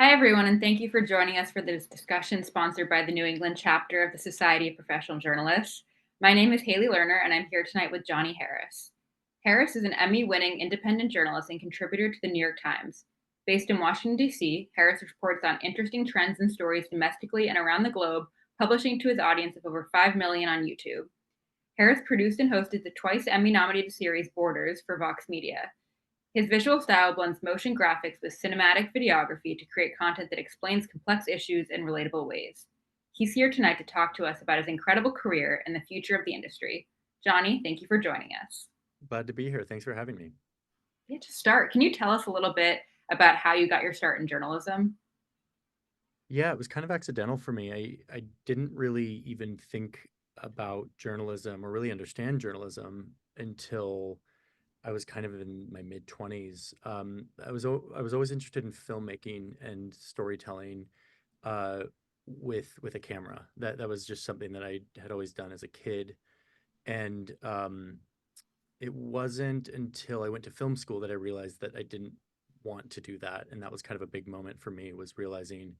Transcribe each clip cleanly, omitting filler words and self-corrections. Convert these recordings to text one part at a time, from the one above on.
Hi, everyone, and thank you for joining us for this discussion sponsored by the New England chapter of the Society of Professional Journalists. My name is Haley Lerner, and I'm here tonight with Johnny Harris. Harris is an Emmy-winning independent journalist and contributor to the New York Times. Based in Washington, D.C., Harris reports on interesting trends and stories domestically and around the globe, publishing to his audience of over 5 million on YouTube. Harris produced and hosted the twice Emmy-nominated series Borders for Vox Media. His visual style blends motion graphics with cinematic videography to create content that explains complex issues in relatable ways. He's here tonight to talk to us about his incredible career and the future of the industry. Johnny, thank you for joining us. Glad to be here. Thanks for having me. Yeah, to start, can you tell us a little bit about how you got your start in journalism? Yeah, it was kind of accidental for me. I didn't really even think about journalism or really understand journalism until I was kind of in my mid 20s. I was always interested in filmmaking and storytelling uh, with a camera. That was just something that I had always done as a kid, and it wasn't until I went to film school that I realized that I didn't want to do that, and that was kind of a big moment for me, was realizing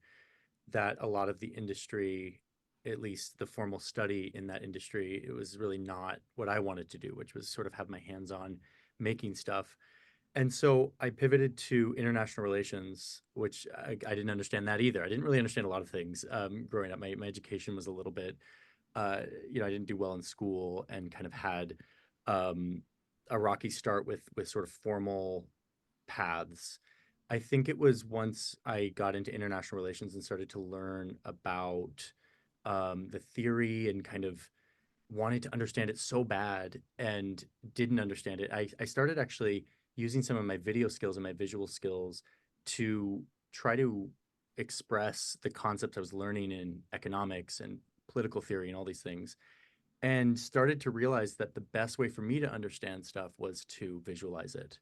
that a lot of the industry, at least the formal study in that industry, it was really not what I wanted to do, which was sort of have my hands on making stuff. And so I pivoted to international relations, which I didn't understand that either. I didn't really understand a lot of things growing up. My education was a little bit, I didn't do well in school and kind of had um, a rocky start with sort of formal paths. I think it was once I got into international relations and started to learn about the theory and kind of wanted to understand it so bad and didn't understand it. I started actually using some of my video skills and my visual skills to try to express the concepts I was learning in economics and political theory and all these things, and started to realize that the best way for me to understand stuff was to visualize it.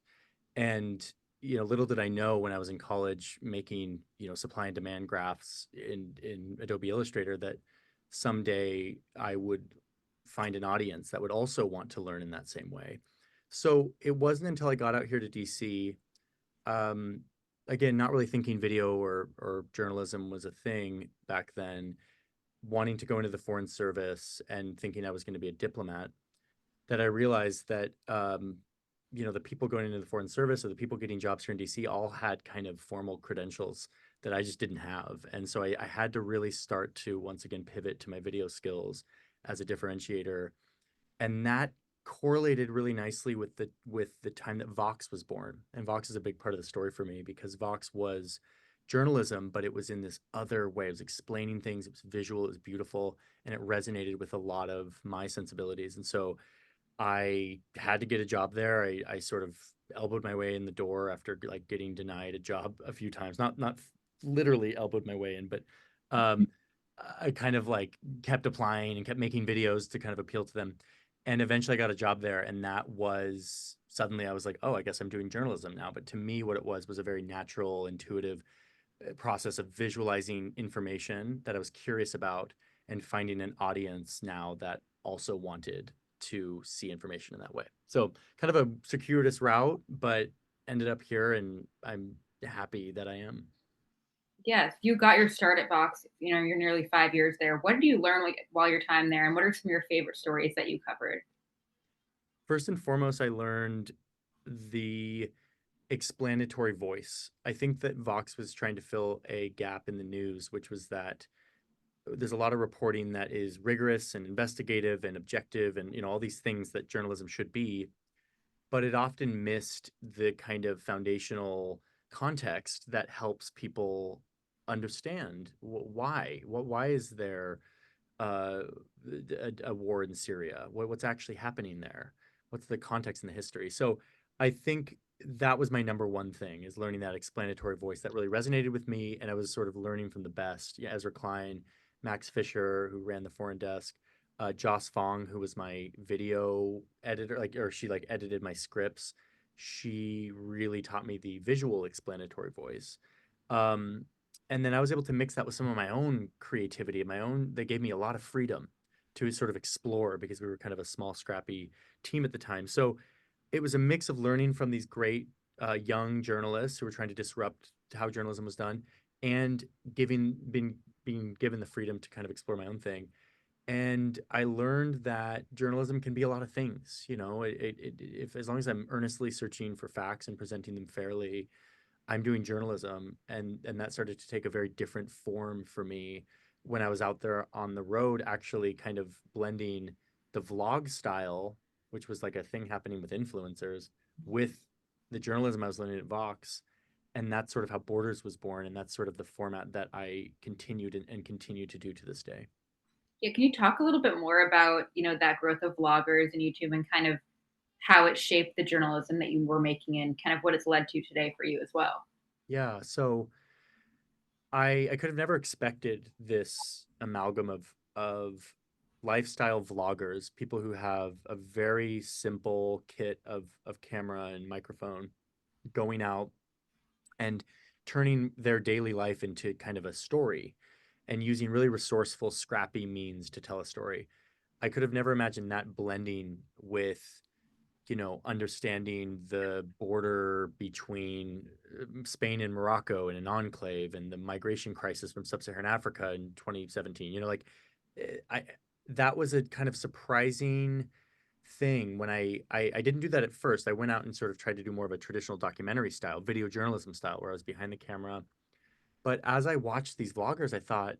And little did I know when I was in college making, supply and demand graphs in Adobe Illustrator that someday I would find an audience that would also want to learn in that same way. So it wasn't until I got out here to DC, um, again, not really thinking video or journalism was a thing back then, wanting to go into the foreign service and thinking I was going to be a diplomat, that I realized that the people going into the foreign service or the people getting jobs here in DC all had kind of formal credentials that I just didn't have. And so I had to really start to once again pivot to my video skills as a differentiator. And that correlated really nicely with the time that Vox was born. And Vox is a big part of the story for me because Vox was journalism, but it was in this other way. It was explaining things, it was visual, it was beautiful, and it resonated with a lot of my sensibilities. And so I had to get a job there. I sort of elbowed my way in the door after like getting denied a job a few times. Not literally elbowed my way in, but um, I kind of like kept applying and kept making videos to kind of appeal to them. And eventually I got a job there, and that was suddenly I was like, oh, I guess I'm doing journalism now. But to me, what it was a very natural, intuitive process of visualizing information that I was curious about and finding an audience now that also wanted to see information in that way. So kind of a circuitous route, but ended up here and I'm happy that I am. Yes, you got your start at Vox. You're nearly 5 years there. What did you learn while your time there, and what are some of your favorite stories that you covered? First and foremost, I learned the explanatory voice. I think that Vox was trying to fill a gap in the news, which was that there's a lot of reporting that is rigorous and investigative and objective and all these things that journalism should be, but it often missed the kind of foundational context that helps people understand why is there uh, a war in Syria, what's actually happening there, what's the context and the history. So I think that was my number one thing, is learning that explanatory voice that really resonated with me, and I was sort of learning from the best. Yeah, Ezra Klein, Max Fisher, who ran the foreign desk, Joss Fong, who was my video editor, or she like edited my scripts. She really taught me the visual explanatory voice. Um, and then I was able to mix that with some of my own creativity, my own. They gave me a lot of freedom to sort of explore because we were kind of a small, scrappy team at the time. So it was a mix of learning from these great young journalists who were trying to disrupt how journalism was done, and giving been being given the freedom to kind of explore my own thing. And I learned that journalism can be a lot of things. If as long as I'm earnestly searching for facts and presenting them fairly, I'm doing journalism, and that started to take a very different form for me when I was out there on the road, actually kind of blending the vlog style, which was like a thing happening with influencers, with the journalism I was learning at Vox. And that's sort of how Borders was born, and that's sort of the format that I continued and continue to do to this day. Yeah, can you talk a little bit more about, that growth of vloggers and YouTube and kind of how it shaped the journalism that you were making and kind of what it's led to today for you as well? Yeah, so I could have never expected this amalgam of lifestyle vloggers, people who have a very simple kit of camera and microphone, going out and turning their daily life into kind of a story and using really resourceful, scrappy means to tell a story. I could have never imagined that blending with understanding the border between Spain and Morocco in an enclave and the migration crisis from sub-Saharan Africa in 2017. I that was a kind of surprising thing when I didn't do that at first. I went out and sort of tried to do more of a traditional documentary style, video journalism style, where I was behind the camera. But as I watched these vloggers, I thought,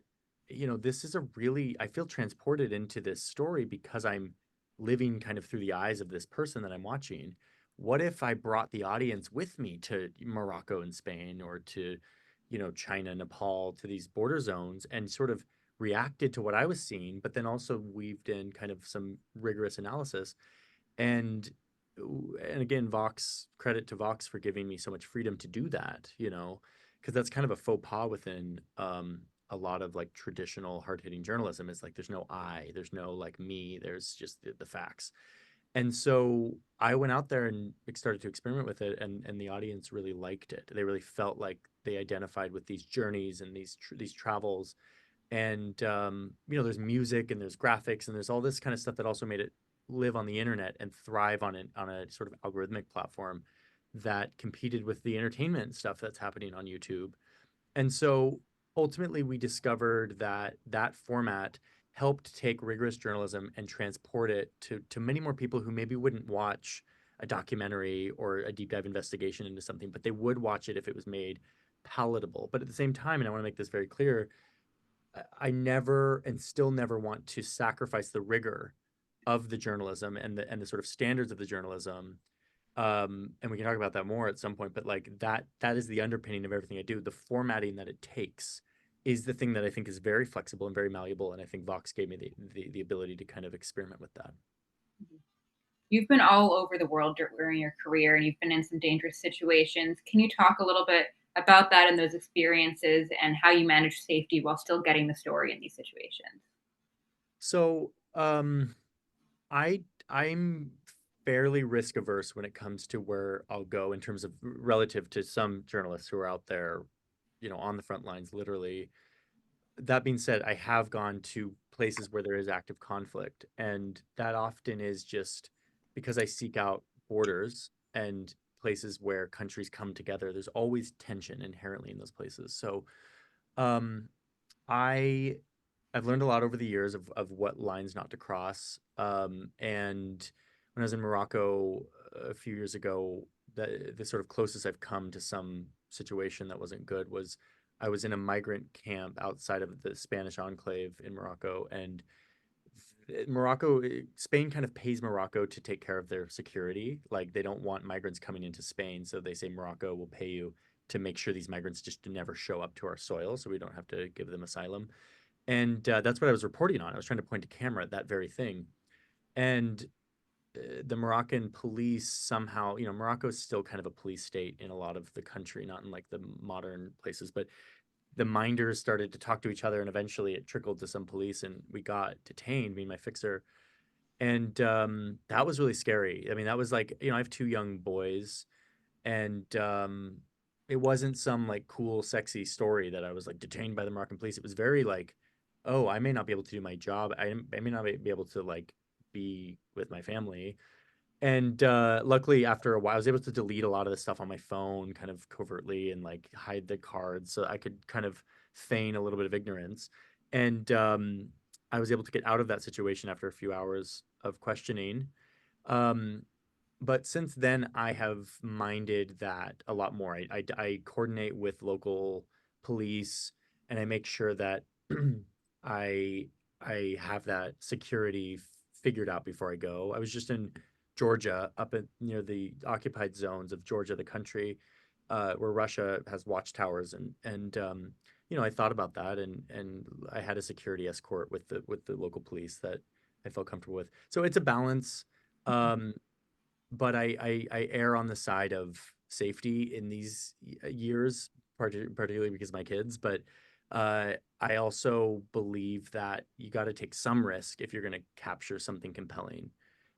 this is a really, I feel transported into this story because I'm living kind of through the eyes of this person that I'm watching. What if I brought the audience with me to Morocco and Spain, or to, China, Nepal, to these border zones, and sort of reacted to what I was seeing, but then also weaved in kind of some rigorous analysis. And and again, Vox, credit to Vox for giving me so much freedom to do that, because that's kind of a faux pas within a lot of like traditional hard-hitting journalism. Is like there's no I, there's no like me, there's just the facts. And so I went out there and started to experiment with it, and the audience really liked it. They really felt like they identified with these journeys and these travels. And there's music and there's graphics and there's all this kind of stuff that also made it live on the internet and thrive on a sort of algorithmic platform that competed with the entertainment stuff that's happening on YouTube. And so ultimately we discovered that that format helped take rigorous journalism and transport it to many more people who maybe wouldn't watch a documentary or a deep dive investigation into something, but they would watch it if it was made palatable. But at the same time, and I want to make this very clear, I never and still never want to sacrifice the rigor of the journalism and the sort of standards of the journalism. And we can talk about that more at some point, but like that is the underpinning of everything I do. The formatting that it takes is the thing that I think is very flexible and very malleable. And I think Vox gave me the ability to kind of experiment with that. You've been all over the world during your career and you've been in some dangerous situations. Can you talk a little bit about that and those experiences and how you manage safety while still getting the story in these situations? So I'm fairly risk averse when it comes to where I'll go in terms of relative to some journalists who are out there, on the front lines, literally. That being said, I have gone to places where there is active conflict, and that often is just because I seek out borders and places where countries come together. There's always tension inherently in those places. So, um, I I've learned a lot over the years of what lines not to cross. And when I was in Morocco a few years ago, the sort of closest I've come to some situation that wasn't good was I was in a migrant camp outside of the Spanish enclave in Morocco, and Spain kind of pays Morocco to take care of their security. Like they don't want migrants coming into Spain, so they say Morocco will pay you to make sure these migrants just never show up to our soil, so we don't have to give them asylum. And that's what I was reporting on. I was trying to point a camera at that very thing. And the Moroccan police somehow, Morocco is still kind of a police state in a lot of the country, not in like the modern places, but the minders started to talk to each other, and eventually it trickled to some police, and we got detained, me and my fixer. And that was really scary. I mean, that was like, I have two young boys, and it wasn't some like cool, sexy story that I was like detained by the Moroccan police. It was very like, oh, I may not be able to do my job. I may not be able to like be with my family. And luckily, after a while, I was able to delete a lot of the stuff on my phone, kind of covertly, and like hide the cards, so I could kind of feign a little bit of ignorance. And I was able to get out of that situation after a few hours of questioning. Um, but since then, I have minded that a lot more. I coordinate with local police, and I make sure that I I have that security figured out before I go. I was just in Georgia, up at near the occupied zones of Georgia, the country, where Russia has watchtowers, and I thought about that, and I had a security escort with the local police that I felt comfortable with. So it's a balance. Um, but I err on the side of safety in these years, particularly because of my kids. But I also believe that you got to take some risk if you're going to capture something compelling,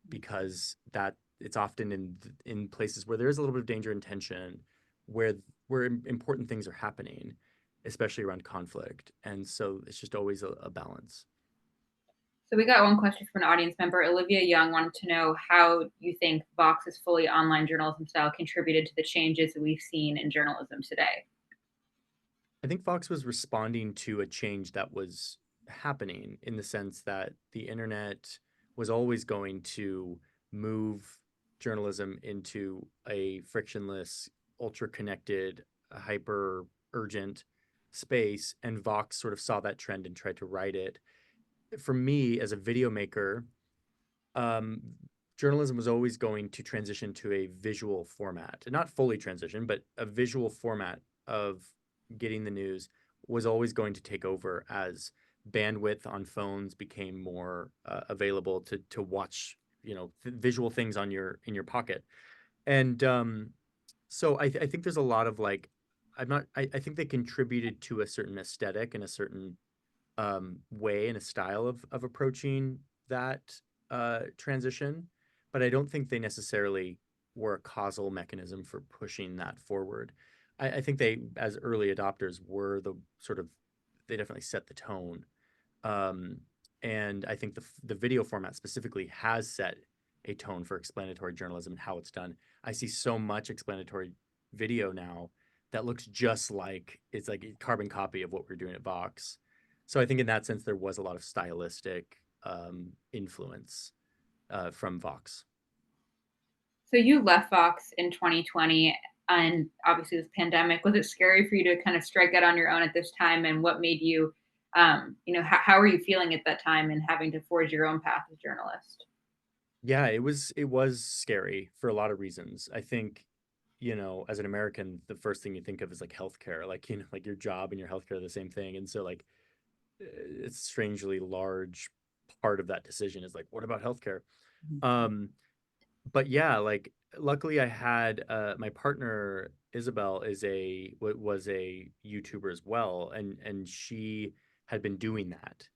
because that it's often in places where there is a little bit of danger and tension, where important things are happening, especially around conflict. And so it's just always a balance. So we got one question from an audience member. Olivia Young wanted to know how you think Vox's fully online journalism style contributed to the changes that we've seen in journalism today. I think Fox was responding to a change that was happening, in the sense that the internet was always going to move journalism into a frictionless, ultra connected, hyper urgent space. And Vox sort of saw that trend and tried to ride it. For me, as a video maker, um, journalism was always going to transition to a visual format, not fully transition, but a visual format of getting the news was always going to take over as bandwidth on phones became more available to watch, visual things on your in your pocket. And so I think there's a lot of like, I think they contributed to a certain aesthetic and a certain way and a style of approaching that transition, but I don't think they necessarily were a causal mechanism for pushing that forward. I think they, as early adopters, were the sort of they definitely set the tone, um, and I think the video format specifically has set a tone for explanatory journalism and how it's done. I see so much explanatory video now that looks just like it's like a carbon copy of what we're doing at Vox. So I think in that sense there was a lot of stylistic influence from Vox. So you left Vox in 2020, and obviously this pandemic. Was it scary for you to kind of strike out on your own at this time? And what made you, how were you feeling at that time and having to forge your own path as a journalist? Yeah, it was scary for a lot of reasons. I think, as an American, the first thing you think of is like healthcare, like like your job and your healthcare are the same thing. And so like it's a strangely large part of that decision is like, what about healthcare? Um, but yeah, like luckily I had my partner Isabel was a YouTuber as well, and she had been doing that,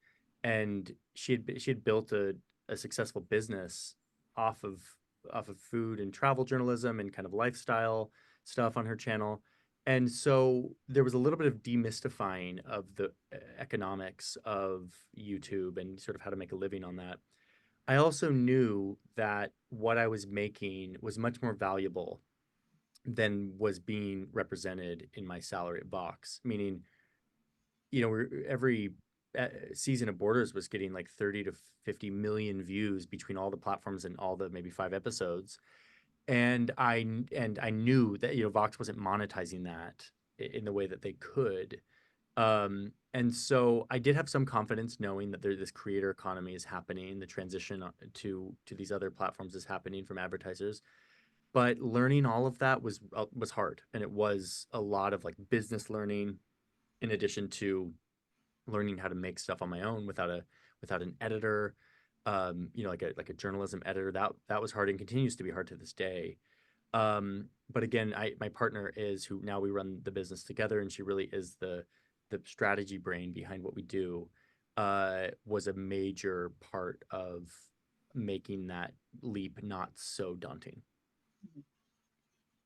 and she had built a successful business off of food and travel journalism and kind of lifestyle stuff on her channel. And so there was a little bit of demystifying of the economics of YouTube and sort of how to make a living on that. I also knew that what I was making was much more valuable than was being represented in my salary at Vox. Meaning, every season of Borders was getting like 30 to 50 million views between all the platforms and all the maybe 5 episodes. And I knew that Vox wasn't monetizing that in the way that they could. And so I did have some confidence knowing that this creator economy is happening, the transition to these other platforms is happening from advertisers. But learning all of that was hard, and it was a lot of like business learning, in addition to learning how to make stuff on my own without an editor, like a journalism editor. That was hard and continues to be hard to this day. But again, my partner is who now we run the business together, and she really is the strategy brain behind what we do. Was a major part of making that leap not so daunting.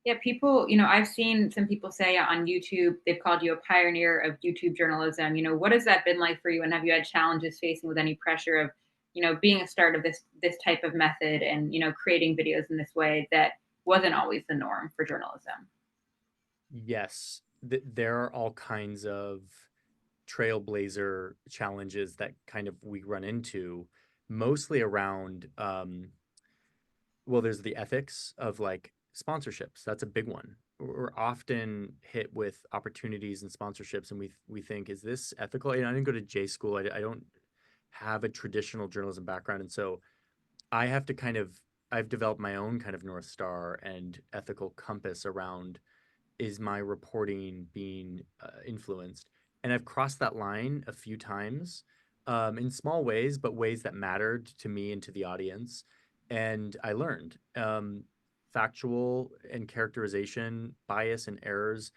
Yeah, people, I've seen some people say on YouTube, they've called you a pioneer of YouTube journalism. What has that been like for you? And have you had challenges facing with any pressure of being a start of this type of method and creating videos in this way that wasn't always the norm for journalism. Yes, there are all kinds of trailblazer challenges that kind of we run into, mostly around well, there's the ethics of like sponsorships. That's a big one. We're often hit with opportunities and sponsorships, and we think, is this ethical? You know, I didn't go to J school. I don't have a traditional journalism background, and so I have to kind of I've developed my own kind of North Star and ethical compass around, is my reporting being influenced? And I've crossed that line a few times, in small ways, but ways that mattered to me and to the audience. And I learned factual and characterization, bias and errors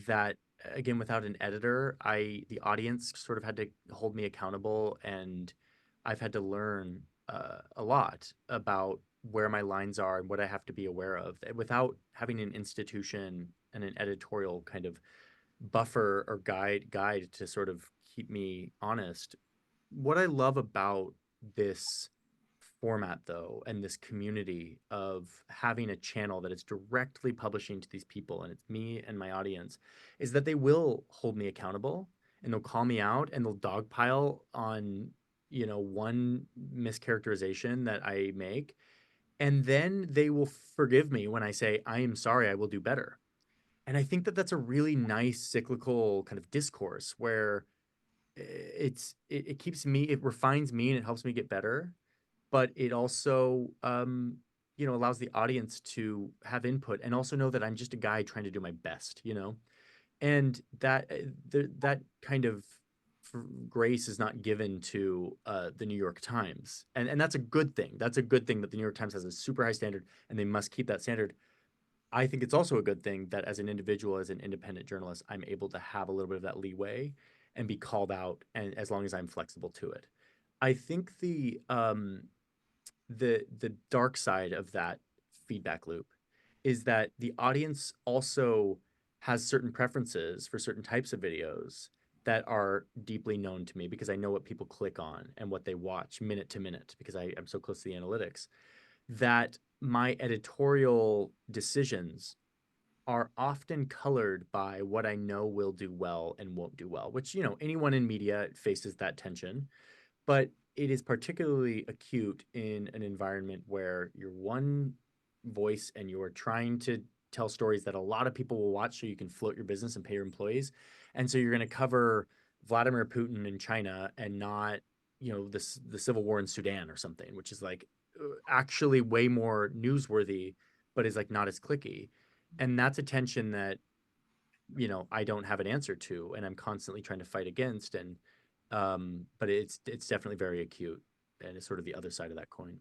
that, again, without an editor, the audience sort of had to hold me accountable, and I've had to learn a lot about where my lines are and what I have to be aware of without having an institution and an editorial kind of buffer or guide to sort of keep me honest. What I love about this format, though, and this community of having a channel that is directly publishing to these people, and it's me and my audience, is that they will hold me accountable, and they'll call me out, and they'll dogpile on, one mischaracterization that I make, and then they will forgive me when I say, I am sorry, I will do better. And I think that that's a really nice cyclical kind of discourse where it keeps me, it refines me, and it helps me get better, but it also allows the audience to have input and also know that I'm just a guy trying to do my best. And that kind of grace is not given to the New York Times, and that's a good thing. That's a good thing that the New York Times has a super high standard, and they must keep that standard. I think it's also a good thing that as an individual, as an independent journalist, I'm able to have a little bit of that leeway and be called out, and as long as I'm flexible to it. I think the dark side of that feedback loop is that the audience also has certain preferences for certain types of videos that are deeply known to me because I know what people click on and what they watch minute to minute because I'm so close to the analytics, that my editorial decisions are often colored by what I know will do well and won't do well, which, anyone in media faces that tension, but it is particularly acute in an environment where you're one voice and you're trying to tell stories that a lot of people will watch so you can float your business and pay your employees. And so you're going to cover Vladimir Putin in China and not, the civil war in Sudan or something, which is like actually way more newsworthy, but is like not as clicky. And that's a tension that, I don't have an answer to, and I'm constantly trying to fight against. And but it's definitely very acute, and it's sort of the other side of that coin.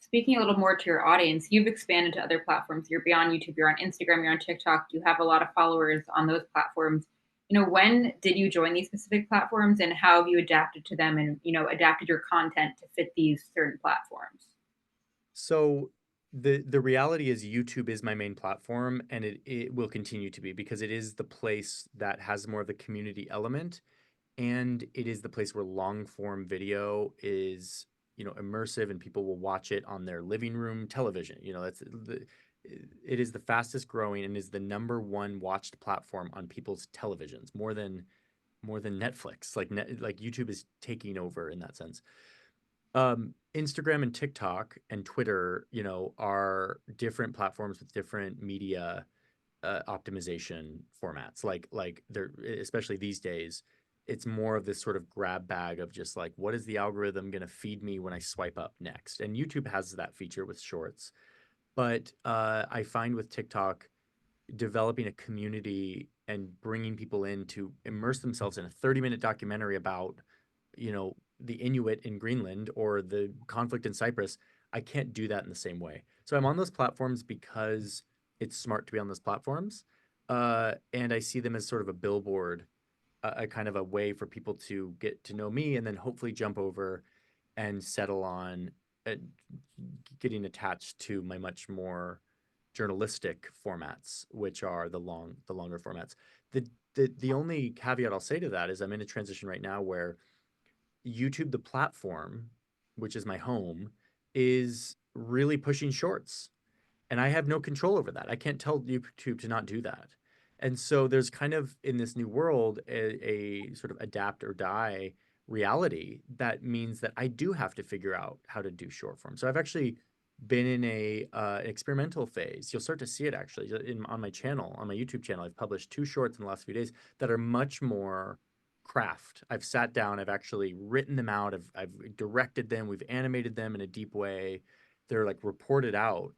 Speaking a little more to your audience, you've expanded to other platforms. You're beyond YouTube, you're on Instagram, you're on TikTok, you have a lot of followers on those platforms. When did you join these specific platforms and how have you adapted to them and, adapted your content to fit these certain platforms? So the reality is YouTube is my main platform, and it will continue to be because it is the place that has more of the community element, and it is the place where long form video is, immersive, and people will watch it on their living room television. It is the fastest growing and is the number one watched platform on people's televisions, more than Netflix. Like YouTube is taking over in that sense. Instagram and TikTok and Twitter, are different platforms with different media optimization formats. Like they're, especially these days, it's more of this sort of grab bag of just like, what is the algorithm going to feed me when I swipe up next? And YouTube has that feature with shorts, but I find with TikTok, developing a community and bringing people in to immerse themselves in a 30-minute documentary about, the Inuit in Greenland or the conflict in Cyprus, I can't do that in the same way. So I'm on those platforms because it's smart to be on those platforms. And I see them as sort of a billboard, a kind of a way for people to get to know me and then hopefully jump over and settle on uh, getting attached to my much more journalistic formats, which are the longer formats. The only caveat I'll say to that is I'm in a transition right now where YouTube, the platform, which is my home, is really pushing shorts. And I have no control over that. I can't tell YouTube to not do that. And so there's kind of in this new world a sort of adapt or die reality that means that I do have to figure out how to do short form. So I've actually been in a experimental phase. You'll start to see it actually on my channel, on my YouTube channel. I've published 2 shorts in the last few days that are much more craft. I've sat down, I've actually written them out, I've directed them, we've animated them in a deep way. They're like reported out.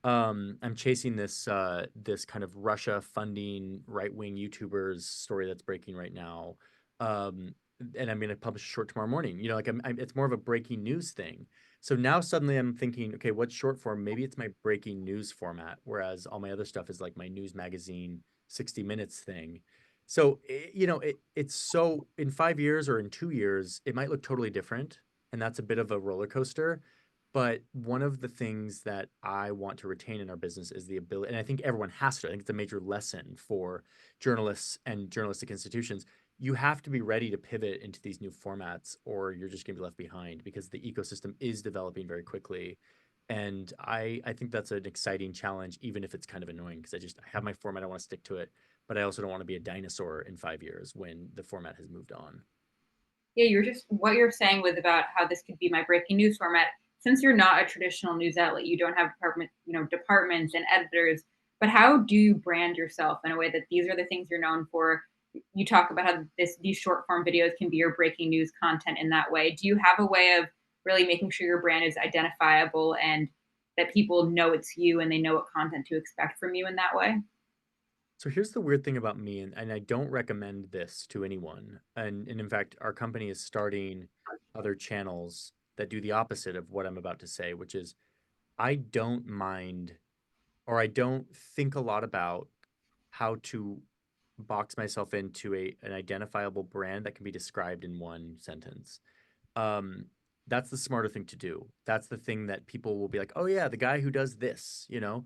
I'm chasing this kind of Russia funding right-wing YouTubers story that's breaking right now. Um, and I'm gonna publish a short tomorrow morning. You know, like it's more of a breaking news thing. So now suddenly I'm thinking, okay, what's short form? Maybe it's my breaking news format, whereas all my other stuff is like my news magazine 60 minutes thing. So it's so in 5 years or in 2 years, it might look totally different, and that's a bit of a roller coaster. But one of the things that I want to retain in our business is the ability, and I think everyone has to, I think it's a major lesson for journalists and journalistic institutions. You have to be ready to pivot into these new formats, or you're just going to be left behind because the ecosystem is developing very quickly. And I think that's an exciting challenge, even if it's kind of annoying because I have my format, I want to stick to it, but I also don't want to be a dinosaur in 5 years when the format has moved on. Yeah, you're just what you're saying was about how this could be my breaking news format. Since you're not a traditional news outlet, you don't have departments and editors. But how do you brand yourself in a way that these are the things you're known for? You talk about how these short form videos can be your breaking news content in that way. Do you have a way of really making sure your brand is identifiable and that people know it's you and they know what content to expect from you in that way? So here's the weird thing about me, and I don't recommend this to anyone. And in fact, our company is starting other channels that do the opposite of what I'm about to say, which is I don't mind or I don't think a lot about how to box myself into an identifiable brand that can be described in one sentence. Um, that's the smarter thing to do. That's the thing that people will be like, oh yeah, the guy who does this, you know?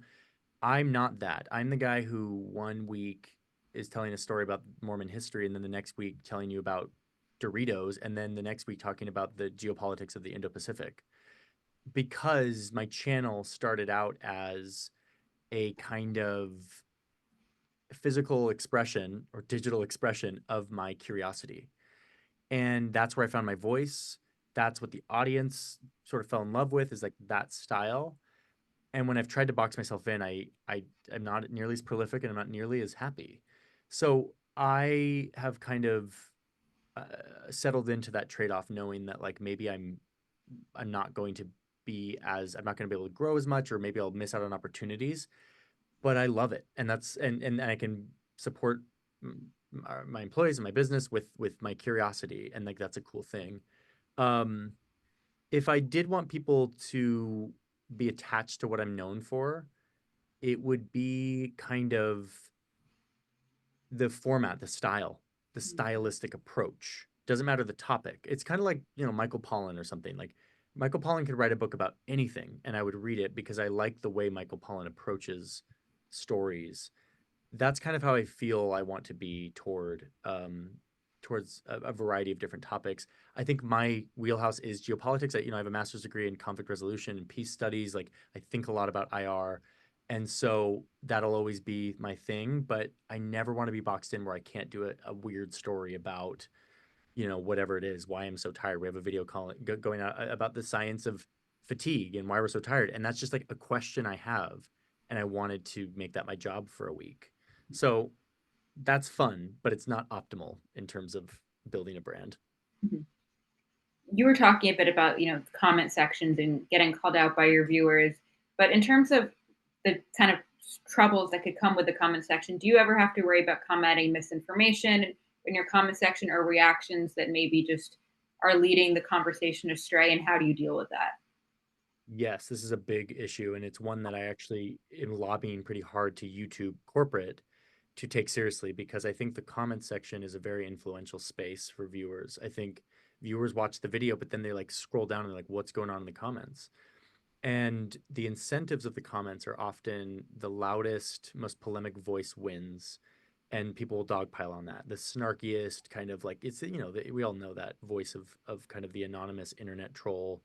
I'm not that. I'm the guy who one week is telling a story about Mormon history, and then the next week telling you about Doritos, and then the next week talking about the geopolitics of the Indo-Pacific. Because my channel started out as a kind of physical expression or digital expression of my curiosity. And that's where I found my voice. That's what the audience sort of fell in love with, is like that style. And when I've tried to box myself in, I am not nearly as prolific and I'm not nearly as happy. So I have kind of settled into that trade-off, knowing that like maybe I'm not going to I'm not going to be able to grow as much, or maybe I'll miss out on opportunities. But I love it, and and I can support my employees and my business with my curiosity, and like that's a cool thing. Um, if I did want people to be attached to what I'm known for, it would be kind of the format, the stylistic approach. Doesn't matter the topic. It's kind of like, Michael Pollan or something. Like Michael Pollan could write a book about anything and I would read it because I like the way Michael Pollan approaches stories. That's kind of how I feel I want to be towards a variety of different topics. I think my wheelhouse is geopolitics. I have a master's degree in conflict resolution and peace studies. Like I think a lot about IR. And so that'll always be my thing, but I never want to be boxed in where I can't do a weird story about, whatever it is, why I'm so tired. We have a video going out about the science of fatigue and why we're so tired. And that's just like a question I have. And I wanted to make that my job for a week. So that's fun, but it's not optimal in terms of building a brand. Mhm. You were talking a bit about comment sections and getting called out by your viewers, but in terms of the kind of troubles that could come with the comment section, do you ever have to worry about commenting misinformation in your comment section or reactions that maybe just are leading the conversation astray, and how do you deal with that? Yes, this is a big issue, and it's one that I actually am lobbying pretty hard to YouTube corporate to take seriously because I think the comment section is a very influential space for viewers. I think viewers watch the video, but then they like scroll down and like, what's going on in the comments? And the incentives of the comments are often the loudest, most polemic voice wins. and people will dogpile on that. The snarkiest kind of like it's we all know that voice of kind of the anonymous internet troll.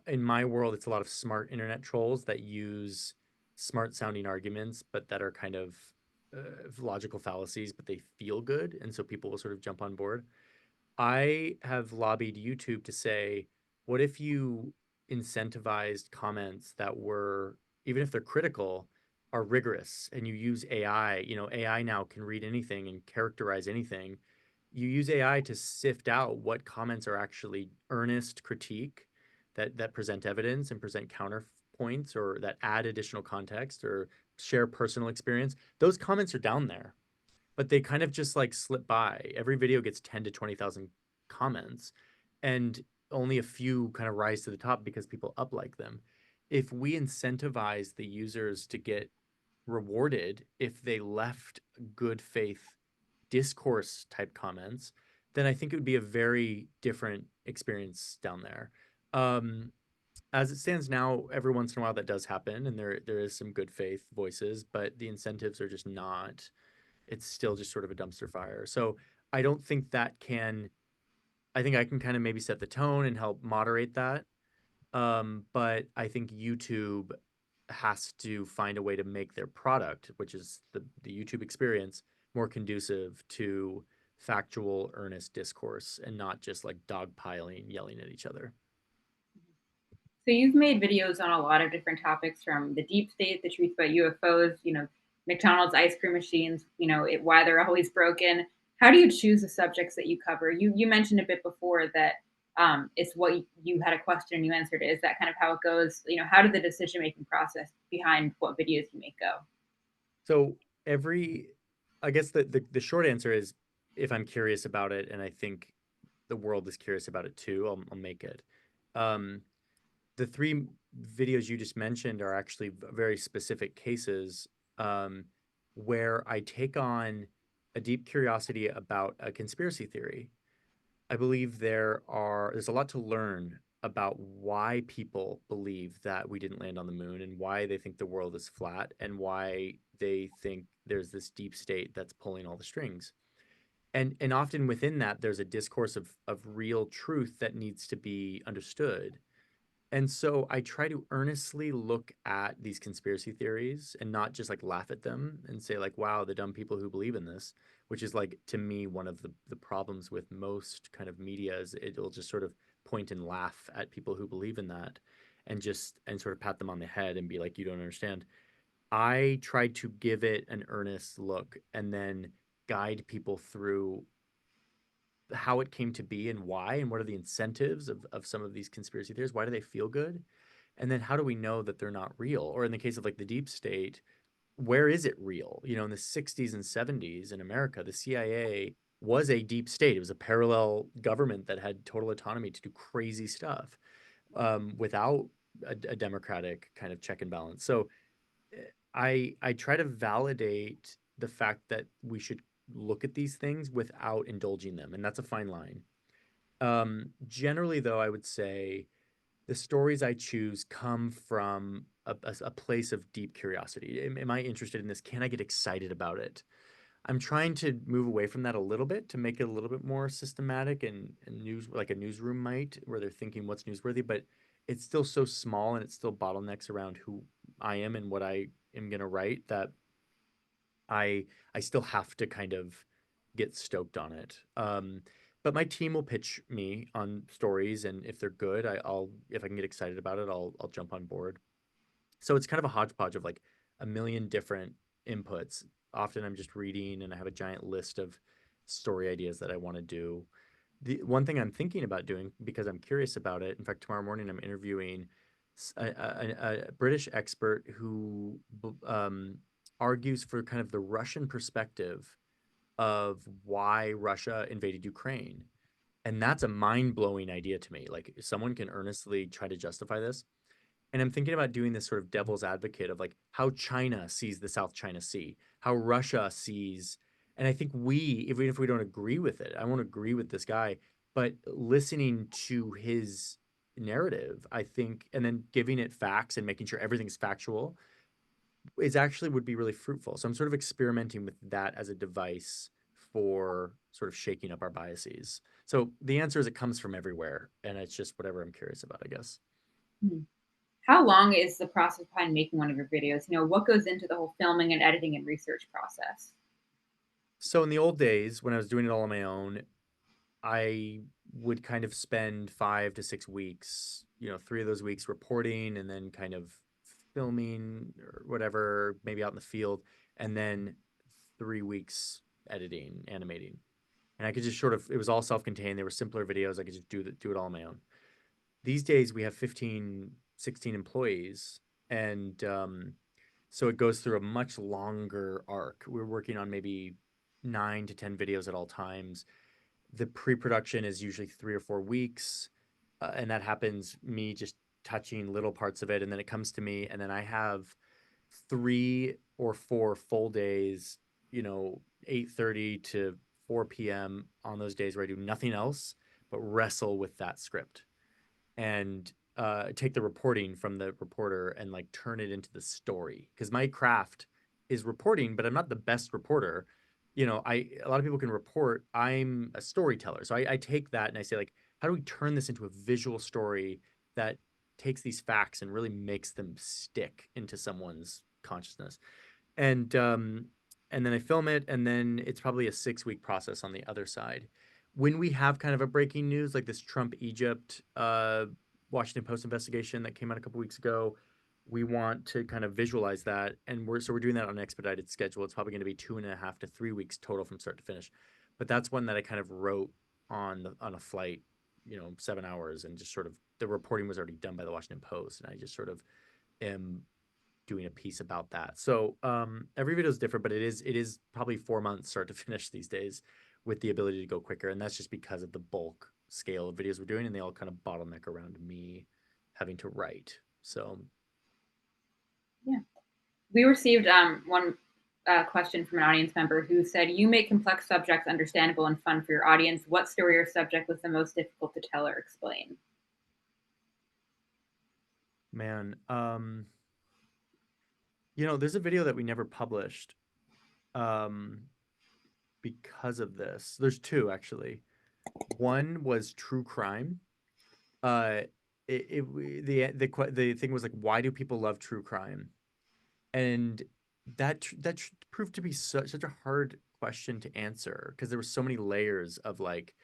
In my world, it's a lot of smart internet trolls that use smart sounding arguments, but that are kind of logical fallacies, but they feel good, and so people will sort of jump on board. I have lobbied YouTube to say, what if you incentivized comments that were, even if they're critical, are rigorous and you use AI? AI now can read anything and characterize anything. You use AI to sift out what comments are actually earnest critique that present evidence and present counterpoints or that add additional context or share personal experience. Those comments are down there, but they kind of just like slip by. Every video gets 10 to 20,000 comments, and only a few kind of rise to the top because people up like them. If we incentivize the users to get rewarded if they left good faith discourse type comments, then I think it would be a very different experience down there. Um, as it stands now, every once in a while that does happen, and there is some good faith voices, but the incentives are just not. It's still just sort of a dumpster fire. So I don't think that can. I think I can kind of maybe set the tone and help moderate that. But I think YouTube has to find a way to make their product, which is the YouTube experience, more conducive to factual, earnest discourse and not just like dogpiling, yelling at each other. So you've made videos on a lot of different topics, from the deep state, the truth about UFOs, McDonald's ice cream machines, why they're always broken. How do you choose the subjects that you cover? You mentioned a bit before that it's what you had a question and you answered it. Is that kind of how it goes? How did the decision making process behind what videos you make go? So every, I guess the short answer is if I'm curious about it and I think the world is curious about it too, I'll make it. Um, the three videos you just mentioned are actually very specific cases um, where I take on a deep curiosity about a conspiracy theory. I believe there's a lot to learn about why people believe that we didn't land on the moon and why they think the world is flat and why they think there's this deep state that's pulling all the strings. And often within that there's a discourse of real truth that needs to be understood. And so I try to earnestly look at these conspiracy theories and not just like laugh at them and say like, wow, the dumb people who believe in this, which is like to me one of the problems with most kind of media is it'll just sort of point and laugh at people who believe in that and sort of pat them on the head and be like, you don't understand. I try to give it an earnest look and then guide people through how it came to be and why and what are the incentives of some of these conspiracy theories. Why do they feel good? And then how do we know that they're not real? Or in the case of like the deep state, where is it real? In the 60s and 70s in America, the CIA was a deep state. It was a parallel government that had total autonomy to do crazy stuff without a democratic kind of check and balance. So I try to validate the fact that we should look at these things without indulging them, and that's a fine line. Generally, though, I would say the stories I choose come from a place of deep curiosity. Am I interested in this? Can I get excited about it? I'm trying to move away from that a little bit to make it a little bit more systematic and news like a newsroom might, where they're thinking what's newsworthy, but it's still so small and it's still bottlenecks around who I am and what I am going to write that I still have to kind of get stoked on it. But my team will pitch me on stories, and if they're good, I'll if I can get excited about it, I'll jump on board. So it's kind of a hodgepodge of like a million different inputs. Often I'm just reading, and I have a giant list of story ideas that I want to do. The one thing I'm thinking about doing because I'm curious about it. In fact, tomorrow morning I'm interviewing a British expert who argues for kind of the Russian perspective of why Russia invaded Ukraine. And that's a mind blowing idea to me. Like, someone can earnestly try to justify this. And I'm thinking about doing this sort of devil's advocate of like how China sees the South China Sea, how Russia sees, and I think even if we don't agree with it, I won't agree with this guy, but listening to his narrative, I think, and then giving it facts and making sure everything's factual, is actually would be really fruitful. So I'm sort of experimenting with that as a device for sort of shaking up our biases. So the answer is it comes from everywhere, and it's just whatever I'm curious about, I guess. Hmm. How long is the process behind making one of your videos? What goes into the whole filming and editing and research process? So in the old days, when I was doing it all on my own, I would kind of spend 5 to 6 weeks, 3 of those weeks reporting and then kind of filming or whatever, maybe out in the field, and then 3 weeks editing, animating. And I could just it was all self-contained. They were simpler videos. I could just do it all on my own. These days we have 15, 16 employees, and so it goes through a much longer arc. We're working on maybe 9 to 10 videos at all times. The pre-production is usually 3 or 4 weeks, and that happens me just touching little parts of it, and then it comes to me, and then I have 3 or 4 full days, 8:30 to 4 p.m. on those days where I do nothing else but wrestle with that script and take the reporting from the reporter and like turn it into the story, because my craft is reporting, but I'm not the best reporter. I A lot of people can report. I'm a storyteller, so I take that and I say, like, how do we turn this into a visual story that takes these facts and really makes them stick into someone's consciousness? And um and then I film it, and then it's probably a 6 week process on the other side. When we have kind of a breaking news like this Trump Egypt Washington Post investigation that came out a couple weeks ago, we want to kind of visualize that, and we're doing that on an expedited schedule. It's probably going to be 2.5 to 3 weeks total from start to finish, but that's one that I kind of wrote on a flight, 7 hours, and just sort of the reporting was already done by the Washington Post, and I just sort of am doing a piece about that. So every video is different, but it is probably 4 months start to finish these days, with the ability to go quicker, and that's just because of the bulk scale of videos we're doing, and they all kind of bottleneck around me having to write. So Yeah. We received one question from an audience member who said, "You make complex subjects understandable and fun for your audience. What story or subject was the most difficult to tell or explain?" man, there's a video that we never published um, because of this. There's two actually. One was true crime. Uh, the thing was like, why do people love true crime? And that proved to be such a hard question to answer, because there were so many layers of, like,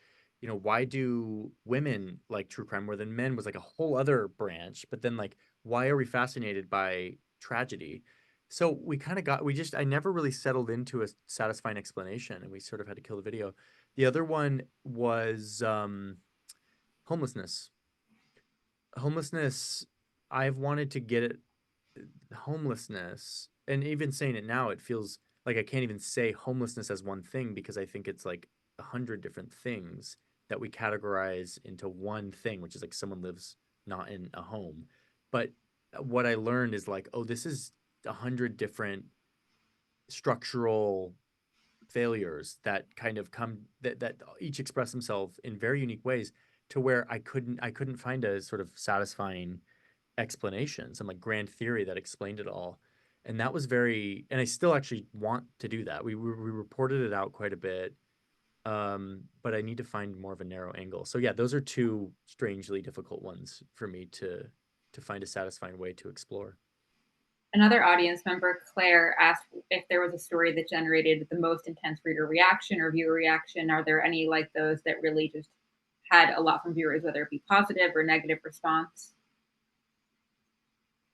why do women like true crime more than men, was like a whole other branch. But then, like, why are we fascinated by tragedy? So I never really settled into a satisfying explanation, and we sort of had to kill the video. The other one was homelessness. Homelessness, I've wanted to get it. Homelessness, and even saying it now, it feels like I can't even say homelessness as one thing, because I think it's like 100 different things that we categorize into one thing, which is like someone lives not in a home. But what I learned is, like, oh, this is 100 different structural failures that kind of come that each express themselves in very unique ways, to where I couldn't find a sort of satisfying explanation, some like grand theory that explained it all. And that was and I still actually want to do that. We reported it out quite a bit, but I need to find more of a narrow angle. So yeah, those are two strangely difficult ones for me to find a satisfying way to explore. Another audience member, Claire, asked if there was a story that generated the most intense reader reaction or viewer reaction. Are there any like those that really just had a lot from viewers, whether it be positive or negative response?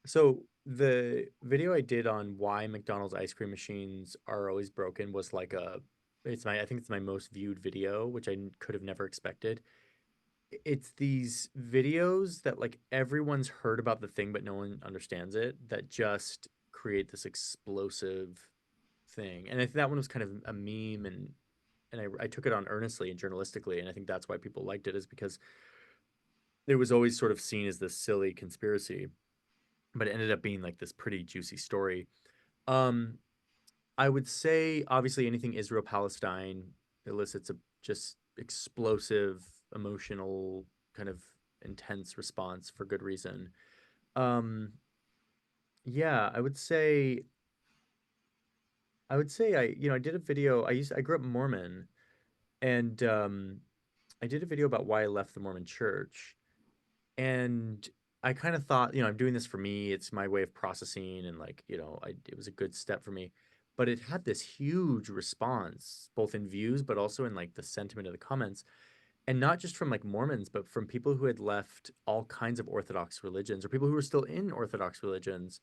So the video I did on why McDonald's ice cream machines are always broken was like I think it's my most viewed video, which could have never expected. It's these videos that, like, everyone's heard about the thing but no one understands it, that just create this explosive thing. And I think that one was kind of a meme, and I took it on earnestly and journalistically, and I think that's why people liked it, is because it was always sort of seen as this silly conspiracy, but it ended up being like this pretty juicy story. um I would say obviously anything Israel Palestine elicits a just explosive, emotional, kind of intense response for good reason. Um, yeah, I would say I would say I did a video. I grew up Mormon, and I did a video about why I left the Mormon church. And I kind of thought, I'm doing this for me. It's my way of processing, and like, it was a good step for me. But it had this huge response, both in views, but also in like the sentiment of the comments. And not just from like Mormons, but from people who had left all kinds of Orthodox religions or people who were still in Orthodox religions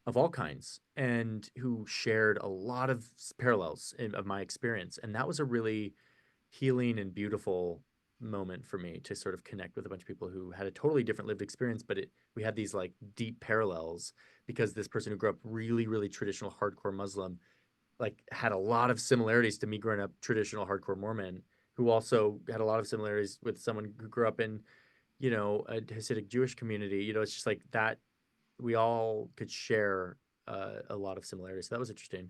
of all kinds and who shared a lot of parallels of my experience. And that was a really healing and beautiful moment for me to sort of connect with a bunch of people who had a totally different lived experience, but we had these like deep parallels because this person who grew up really, really traditional hardcore Muslim like had a lot of similarities to me growing up traditional hardcore Mormon, who also had a lot of similarities with someone who grew up in, a Hasidic Jewish community. It's just like that we all could share a lot of similarities. So that was interesting.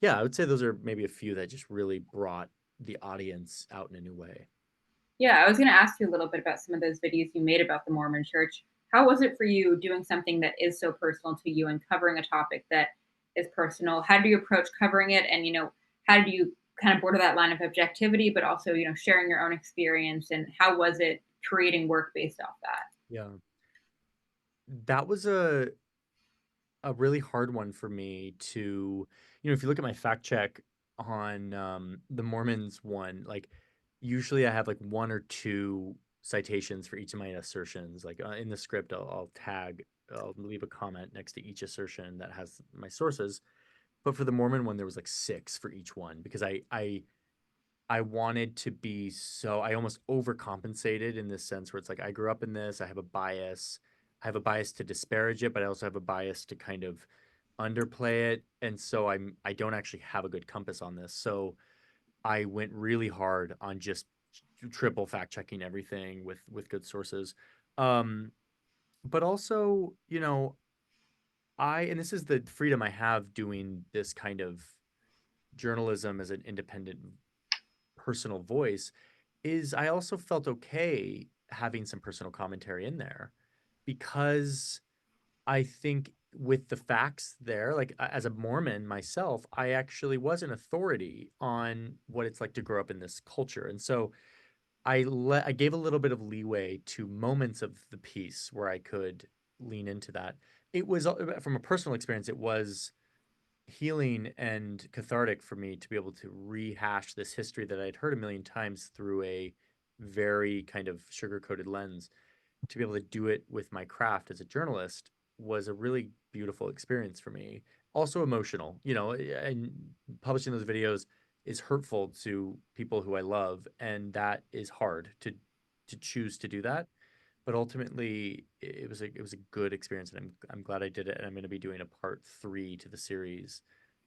Yeah, I would say those are maybe a few that just really brought the audience out in a new way. Yeah, I was going to ask you a little bit about some of those videos you made about the Mormon Church. How was it for you doing something that is so personal to you and covering a topic that is personal? How do you approach covering it? And, how do you kind of border that line of objectivity, but also, sharing your own experience? And how was it creating work based off that? Yeah. That was a really hard one for me to, if you look at my fact check on the Mormons one, like usually I have like one or two citations for each of my assertions. Like in the script, I'll leave a comment next to each assertion that has my sources. But for the Mormon one, there was like six for each one because I wanted to be so I almost overcompensated in this sense where it's like I grew up in this, I have a bias. I have a bias to disparage it, but I also have a bias to kind of underplay it. And so I don't actually have a good compass on this. So I went really hard on just triple fact checking everything with good sources. Um, but also, and this is the freedom I have doing this kind of journalism as an independent personal voice is I also felt okay having some personal commentary in there because I think with the facts there, like as a Mormon myself, I actually was an authority on what it's like to grow up in this culture. And so I gave a little bit of leeway to moments of the piece where I could lean into that. It was from a personal experience, it was healing and cathartic for me to be able to rehash this history that I'd heard a million times through a very kind of sugar-coated lens. To be able to do it with my craft as a journalist was a really beautiful experience for me. Also emotional, and publishing those videos is hurtful to people who I love, and that is hard to choose to do that. But ultimately, it was a good experience, and I'm glad I did it. And I'm going to be doing a part 3 to the series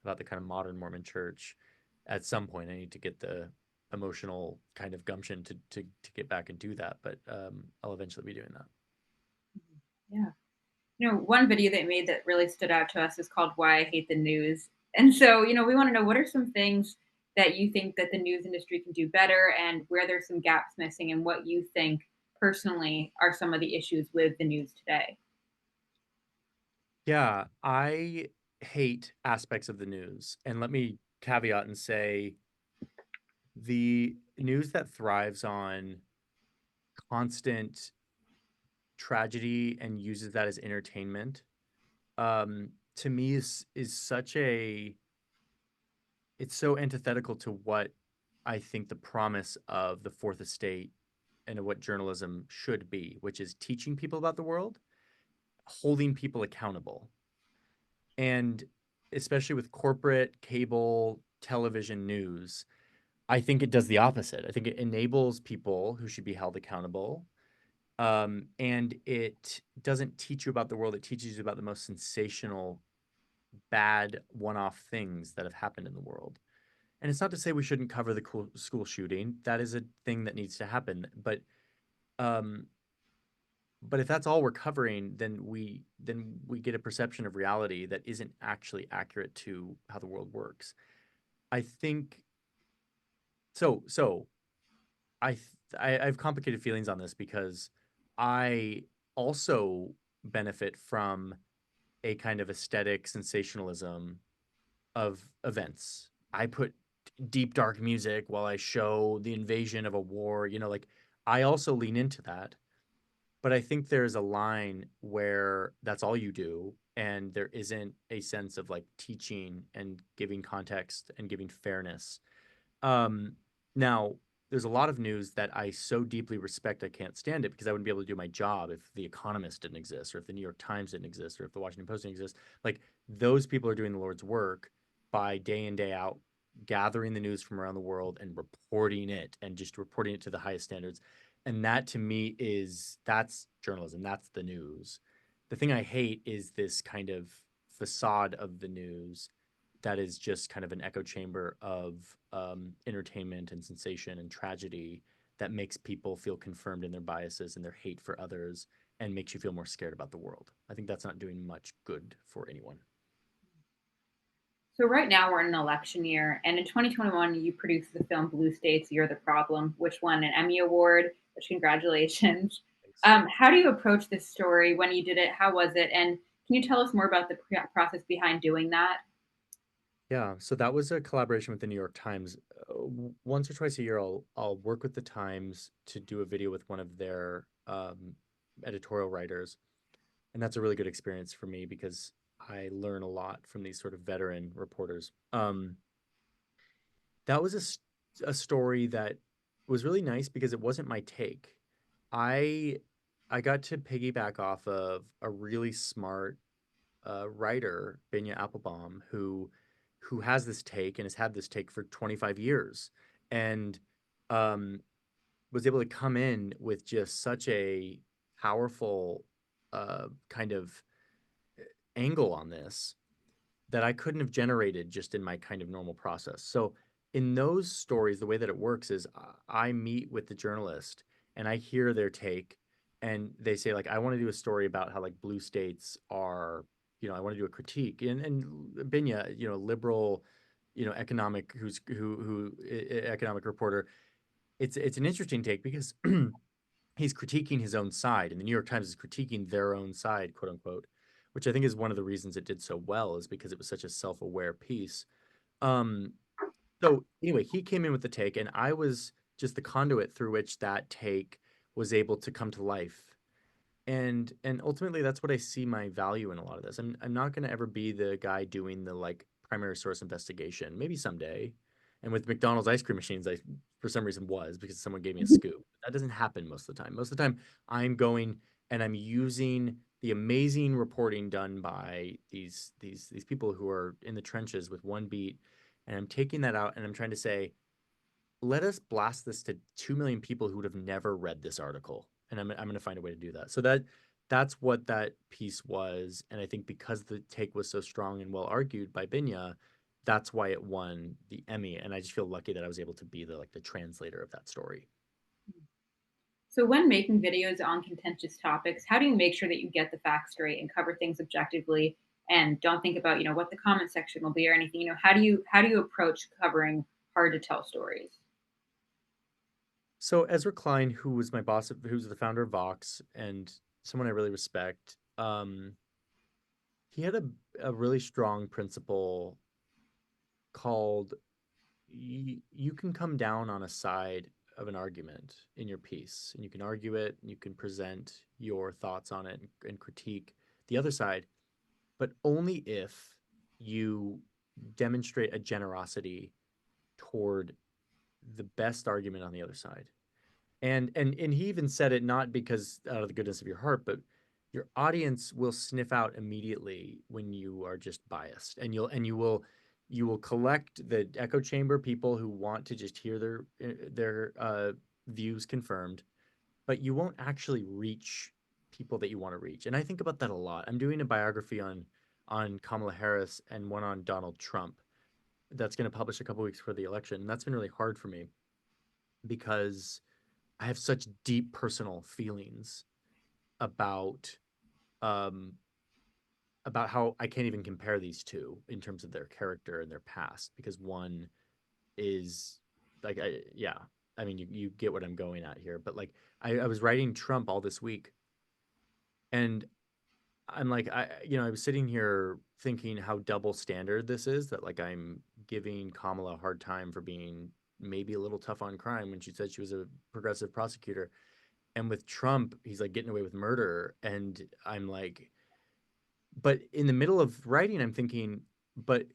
about the kind of modern Mormon Church. At some point, I need to get the emotional kind of gumption to get back and do that. But I'll eventually be doing that. Yeah. One video they made that really stood out to us is called Why I Hate the News. And so, we want to know what are some things that you think that the news industry can do better and where there's some gaps missing and what you think personally are some of the issues with the news today. Yeah, I hate aspects of the news. And let me caveat and say the news that thrives on constant tragedy and uses that as entertainment, to me is such a it's so antithetical to what I think the promise of the fourth estate and what journalism should be, which is teaching people about the world, holding people accountable. And especially with corporate cable television news, I think it does the opposite. I think it enables people who should be held accountable. And it doesn't teach you about the world, it teaches you about the most sensational, bad one off things that have happened in the world. And it's not to say we shouldn't cover the cool school shooting. That is a thing that needs to happen. Um, but if that's all we're covering, then we get a perception of reality that isn't actually accurate to how the world works. I think so. I have complicated feelings on this because I also benefit from a kind of aesthetic sensationalism of events. I put deep dark music while I show the invasion of a war, like I also lean into that. But I think there's a line where that's all you do and there isn't a sense of like teaching and giving context and giving fairness. um, Now, there's a lot of news that I so deeply respect I can't stand it because I wouldn't be able to do my job if The Economist didn't exist or if the New York Times didn't exist or if the Washington Post didn't exist. Like those people are doing the Lord's work by day in, day out, gathering the news from around the world and reporting it and just reporting it to the highest standards. And that to me that's journalism, that's the news. The thing I hate is this kind of facade of the news that is just kind of an echo chamber of entertainment and sensation and tragedy that makes people feel confirmed in their biases and their hate for others and makes you feel more scared about the world. I think that's not doing much good for anyone. So right now we're in an election year, and in 2021 you produced the film Blue States, You're the Problem, which won an Emmy Award, which congratulations. Thanks. How do you approach this story when you did it? How was it? And can you tell us more about the process behind doing that? Yeah, so that was a collaboration with the New York Times. Once or twice a year, I'll work with the Times to do a video with one of their editorial writers, and that's a really good experience for me because I learn a lot from these sort of veteran reporters. That was a story that was really nice because it wasn't my take. I I got to piggyback off of a really smart writer, Binya Applebaum, who has this take and has had this take for 25 years, and um, was able to come in with just such a powerful kind of angle on this that I couldn't have generated just in my kind of normal process. So in those stories, the way that it works is I meet with the journalist and I hear their take and they say like I want to do a story about how like blue states are, I want to do a critique and Binya, liberal, economic economic reporter. It's an interesting take because he's critiquing his own side, and the New York Times is critiquing their own side, quote unquote, which I think is one of the reasons it did so well, is because it was such a self-aware piece. Um, so anyway, he came in with the take, and I was just the conduit through which that take was able to come to life. And ultimately that's what I see my value in a lot of this. I'm not going to ever be the guy doing the like primary source investigation. Maybe someday. And with McDonald's ice cream machines, I for some reason was because someone gave me a scoop. That doesn't happen most of the time. Most of the time I'm going and I'm using the amazing reporting done by these people who are in the trenches with one beat, and I'm taking that out and I'm trying to say, let us blast this to 2 million people who would have never read this article. And I'm going to find a way to do that. So that's what that piece was. And I think because the take was so strong and well argued by Binya, that's why it won the Emmy. And I just feel lucky that I was able to be the translator of that story. So when making videos on contentious topics, how do you make sure that you get the facts straight and cover things objectively and don't think about, what the comment section will be or anything? How do you approach covering hard to tell stories? So Ezra Klein, who was my boss, who's the founder of Vox and someone I really respect, he had a really strong principle called you can come down on a side of an argument in your piece and you can argue it and you can present your thoughts on it and critique the other side, but only if you demonstrate a generosity toward the best argument on the other side. And he even said it not because out of the goodness of your heart, but your audience will sniff out immediately when you are just biased, and you will collect the echo chamber people who want to just hear their views confirmed, but you won't actually reach people that you want to reach. And I think about that a lot. I'm doing a biography on Kamala Harris and one on Donald Trump that's going to publish a couple weeks before the election. And that's been really hard for me because I have such deep personal feelings about um about how I can't even compare these two in terms of their character and their past because one is like yeah, I mean you get what I'm going at here, but like I was writing Trump all this week and I'm like I was sitting here thinking how double standard this is, that like I'm giving Kamala a hard time for being maybe a little tough on crime when she said she was a progressive prosecutor. And with Trump, he's like getting away with murder. And I'm like, but in the middle of writing, I'm thinking, but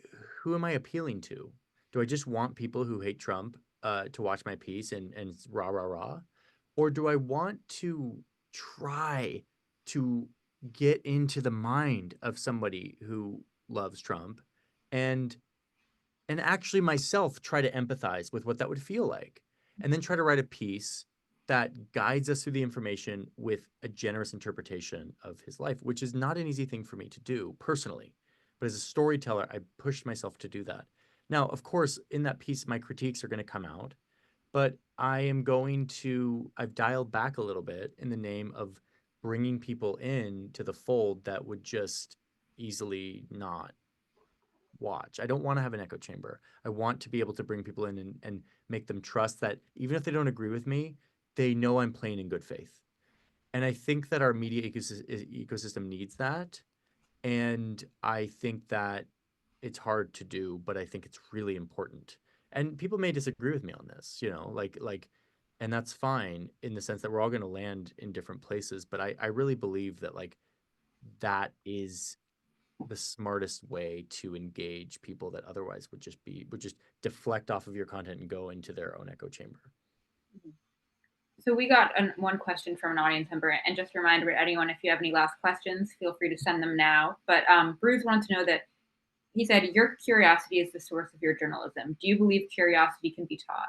who am I appealing to? Do I just want people who hate Trump to watch my piece and rah, rah, rah? Or do I want to try to get into the mind of somebody who loves Trump and actually myself try to empathize with what that would feel like, and then try to write a piece that guides us through the information with a generous interpretation of his life, which is not an easy thing for me to do personally. But as a storyteller, I pushed myself to do that. Now, of course, in that piece, my critiques are going to come out, but I've dialed back a little bit in the name of bringing people in to the fold that would just easily not watch. I don't want to have an echo chamber. I want to be able to bring people in and make them trust that even if they don't agree with me, they know I'm playing in good faith. And I think that our media ecosystem needs that. And I think that it's hard to do, but I think it's really important. And people may disagree with me on this, and that's fine in the sense that we're all going to land in different places. But I really believe that like that is the smartest way to engage people that otherwise would just deflect off of your content and go into their own echo chamber. So we got one question from an audience member, and just a reminder to anyone, if you have any last questions, feel free to send them now. But Bruce wanted to know that he said, your curiosity is the source of your journalism. Do you believe curiosity can be taught?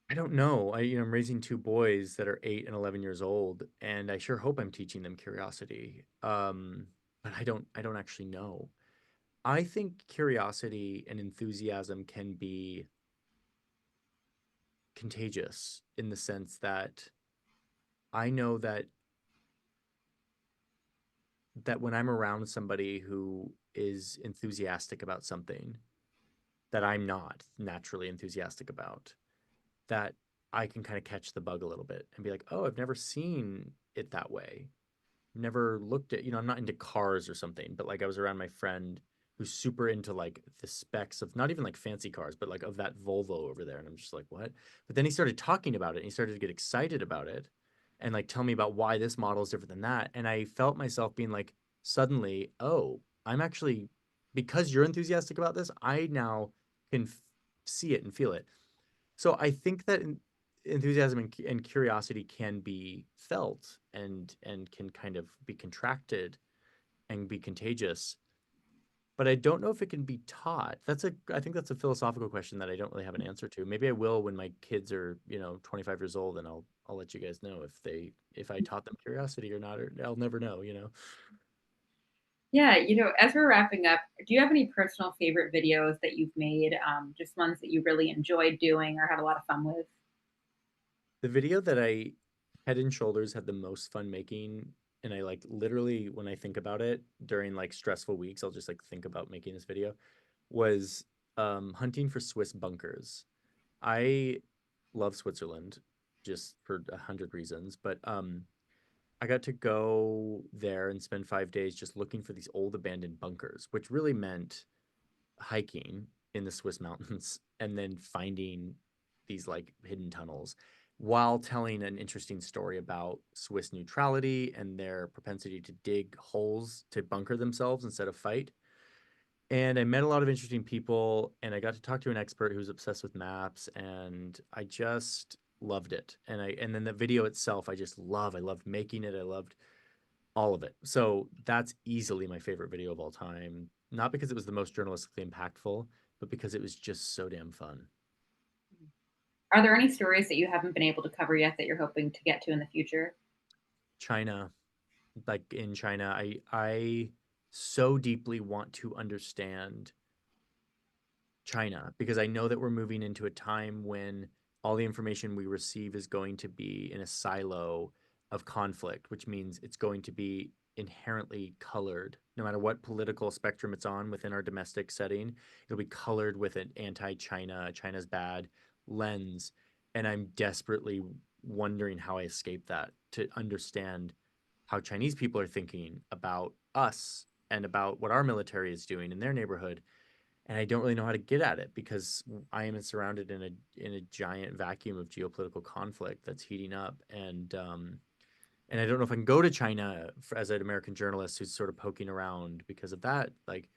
I don't know. I'm raising two boys that are 8 and 11 years old, and I sure hope I'm teaching them curiosity. But I don't actually know. I think curiosity and enthusiasm can be contagious in the sense that I know that when I'm around somebody who is enthusiastic about something that I'm not naturally enthusiastic about, that I can kind of catch the bug a little bit and be like, oh, I've never seen it that way. Never looked at, I'm not into cars or something, but like I was around my friend who's super into like the specs of not even like fancy cars, but like of that Volvo over there. And I'm just like, what? But then he started talking about it and he started to get excited about it and like tell me about why this model is different than that. And I felt myself being like, suddenly, oh, I'm actually, because you're enthusiastic about this, I now can see it and feel it. So I think that enthusiasm and curiosity can be felt and can kind of be contracted and be contagious. But I don't know if it can be taught. I think that's a philosophical question that I don't really have an answer to. Maybe I will when my kids are, 25 years old, and I'll let you guys know if I taught them curiosity or not, or I'll never know. Yeah, as we're wrapping up, do you have any personal favorite videos that you've made? Just ones that you really enjoyed doing or had a lot of fun with? The video that I Head and Shoulders had the most fun making, and I like literally when I think about it during like stressful weeks, I'll just like think about making this video, was hunting for Swiss bunkers. I love Switzerland just for 100 reasons, but I got to go there and spend 5 days just looking for these old abandoned bunkers, which really meant hiking in the Swiss mountains and then finding these like hidden tunnels while telling an interesting story about Swiss neutrality and their propensity to dig holes to bunker themselves instead of fight. And I met a lot of interesting people and I got to talk to an expert who's obsessed with maps and I just loved it. And then the video itself I just love. I loved making it. I loved all of it. So that's easily my favorite video of all time. Not because it was the most journalistically impactful, but because it was just so damn fun. Are there any stories that you haven't been able to cover yet that you're hoping to get to in the future? China, like in China, I so deeply want to understand China because I know that we're moving into a time when all the information we receive is going to be in a silo of conflict, which means it's going to be inherently colored. No matter what political spectrum it's on within our domestic setting, it'll be colored with an anti-China, China's bad lens. And I'm desperately wondering how I escape that to understand how Chinese people are thinking about us and about what our military is doing in their neighborhood, and I don't really know how to get at it because I am surrounded in a giant vacuum of geopolitical conflict that's heating up, and I don't know if I can go to China as an American journalist who's sort of poking around because of that. Like,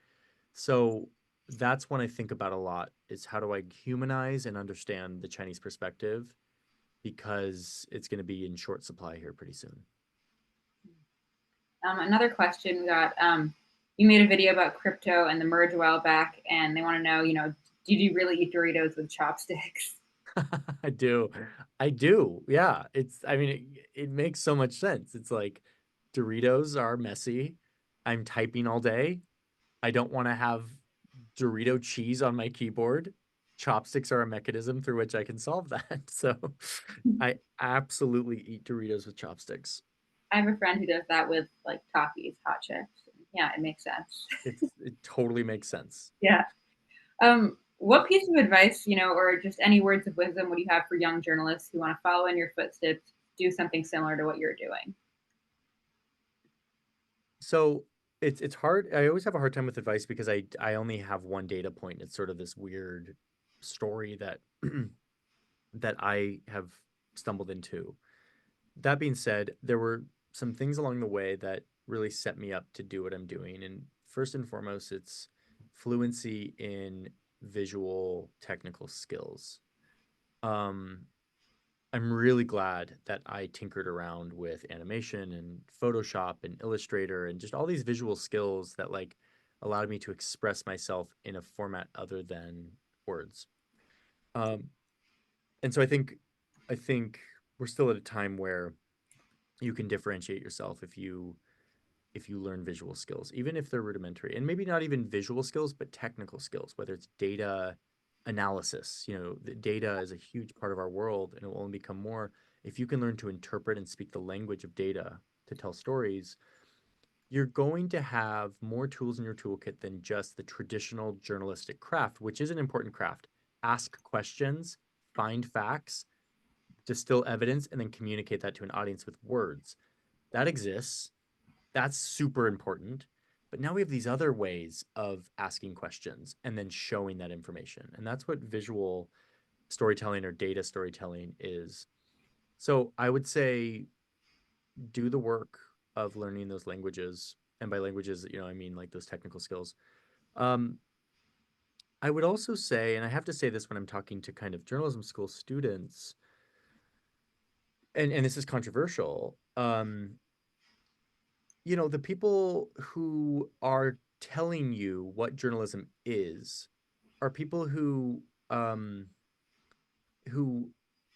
so that's one I think about a lot is how do I humanize and understand the Chinese perspective because it's going to be in short supply here pretty soon. Another question we got. You made a video about crypto and the merge a while back, and they want to know, did you really eat Doritos with chopsticks? I do. I do. Yeah. I mean, it makes so much sense. It's like Doritos are messy. I'm typing all day. I don't want to have Dorito cheese on my keyboard. Chopsticks are a mechanism through which I can solve that. So I absolutely eat Doritos with chopsticks. I have a friend who does that with like Takis, hot chips. Yeah, it makes sense. It totally makes sense. Yeah. What piece of advice, or just any words of wisdom would you have for young journalists who want to follow in your footsteps, do something similar to what you're doing? So it's hard. I always have a hard time with advice because I only have one data point. It's sort of this weird story that that I have stumbled into. That being said, there were some things along the way that really set me up to do what I'm doing. And first and foremost, it's fluency in visual technical skills. Um, I'm really glad that I tinkered around with animation and Photoshop and Illustrator and just all these visual skills that like allowed me to express myself in a format other than words. Um, and so I think we're still at a time where you can differentiate yourself if you learn visual skills, even if they're rudimentary, and maybe not even visual skills, but technical skills, whether it's data analysis. The data is a huge part of our world, and it will only become more if you can learn to interpret and speak the language of data to tell stories. You're going to have more tools in your toolkit than just the traditional journalistic craft, which is an important craft. Ask questions, find facts, distill evidence, and then communicate that to an audience with words. That exists. That's super important. But now we have these other ways of asking questions and then showing that information. And that's what visual storytelling or data storytelling is. So I would say do the work of learning those languages. And by languages, I mean like those technical skills. Um, I would also say, and I have to say this when I'm talking to kind of journalism school students, and this is controversial. The people who are telling you what journalism is are people um who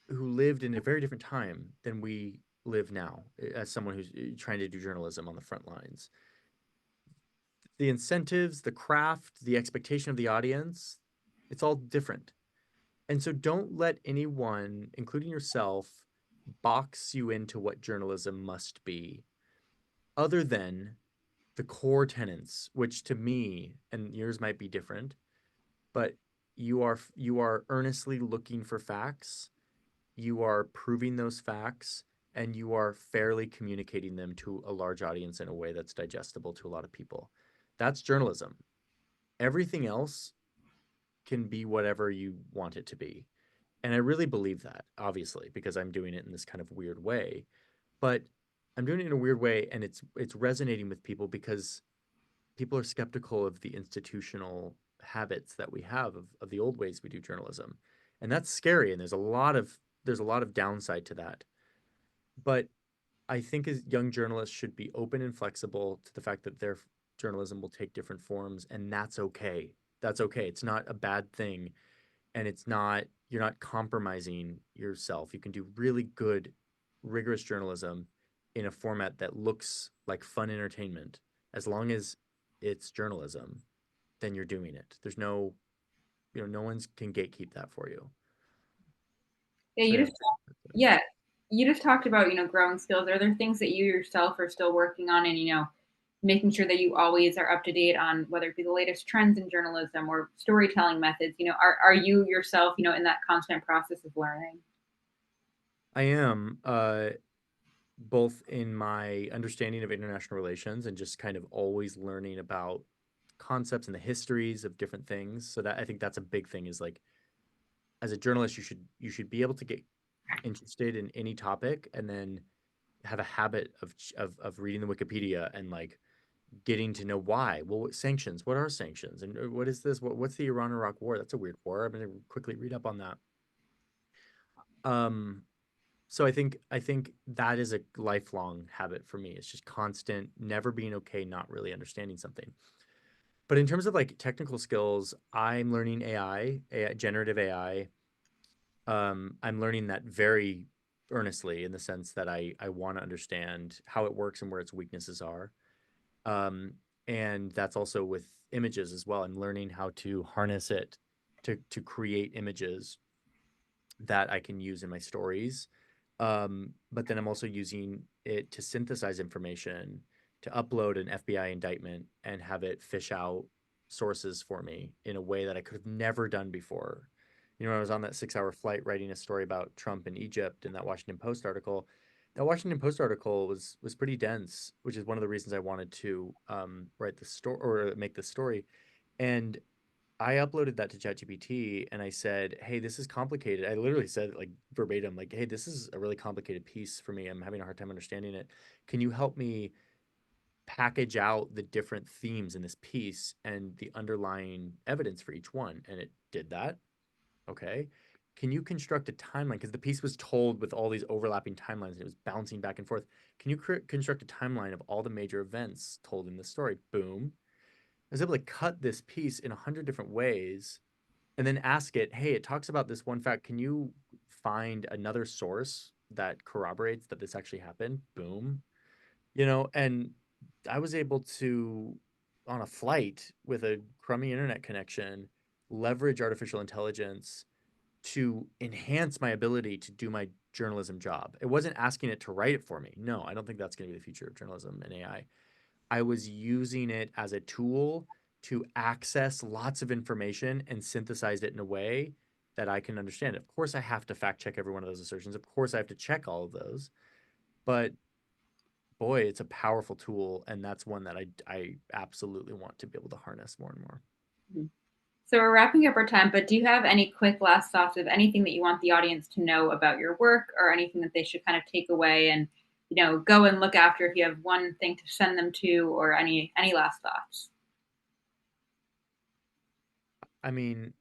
who lived in a very different time than we live now as someone who's trying to do journalism on the front lines. The incentives, the craft, the expectation of the audience, it's all different. And so don't let anyone, including yourself, box you into what journalism must be other than the core tenets, which to me, and yours might be different, but you are earnestly looking for facts, you are proving those facts, and you are fairly communicating them to a large audience in a way that's digestible to a lot of people. That's journalism. Everything else can be whatever you want it to be. And I really believe that, obviously, because I'm doing it in this kind of weird way. But I'm doing it in a weird way, and it's resonating with people because people are skeptical of the institutional habits that we have of the old ways we do journalism. And that's scary. And there's a lot of downside to that. But I think as young journalists should be open and flexible to the fact that their journalism will take different forms, and that's okay. That's okay. It's not a bad thing, and you're not compromising yourself. You can do really good, rigorous journalism in a format that looks like fun entertainment. As long as it's journalism, then you're doing it. There's no one's can gatekeep that for you. Yeah, So you yeah. just yeah, you just talked about, growing skills. Are there things that you yourself are still working on and, making sure that you always are up to date on whether it be the latest trends in journalism or storytelling methods? Are you yourself, in that constant process of learning? I am. both in my understanding of international relations and just kind of always learning about concepts and the histories of different things. So that I think that's a big thing is like as a journalist you should be able to get interested in any topic and then have a habit of reading the Wikipedia and like getting to know why. Well, sanctions. What are sanctions? And what is this? What's the Iran-Iraq war? That's a weird war. I'm going to quickly read up on that. Um, so I think that is a lifelong habit for me. It's just constant, never being okay, not really understanding something. But in terms of like technical skills, I'm learning AI, generative AI. I'm learning that very earnestly in the sense that I want to understand how it works and where its weaknesses are. Um, and that's also with images as well. I'm learning how to harness it to create images that I can use in my stories. But then I'm also using it to synthesize information, to upload an FBI indictment and have it fish out sources for me in a way that I could have never done before. You know, when I was on that 6 hour flight writing a story about Trump in Egypt in that Washington Post article, that Washington Post article was pretty dense, which is one of the reasons I wanted to write the story or make the story. And I uploaded that to ChatGPT and I said, "Hey, this is complicated." I literally said like verbatim, like, "Hey, this is a really complicated piece for me. I'm having a hard time understanding it. Can you help me package out the different themes in this piece and the underlying evidence for each one?" And it did that. Okay. Can you construct a timeline? Because the piece was told with all these overlapping timelines and it was bouncing back and forth. Can you construct a timeline of all the major events told in this story? Boom. I was able to cut this piece in 100 different ways and then ask it, hey, it talks about this one fact. Can you find another source that corroborates that this actually happened? Boom. And I was able to, on a flight with a crummy internet connection, leverage artificial intelligence to enhance my ability to do my journalism job. It wasn't asking it to write it for me. No, I don't think that's going to be the future of journalism and AI. I was using it as a tool to access lots of information and synthesize it in a way that I can understand it. Of course, I have to fact check every one of those assertions. Of course, I have to check all of those. But boy, it's a powerful tool, and that's one that I absolutely want to be able to harness more and more. Mhm. So we're wrapping up our time, but do you have any quick last thoughts of anything that you want the audience to know about your work or anything that they should kind of take away and, go and look after if you have one thing to send them to or any last thoughts? I mean,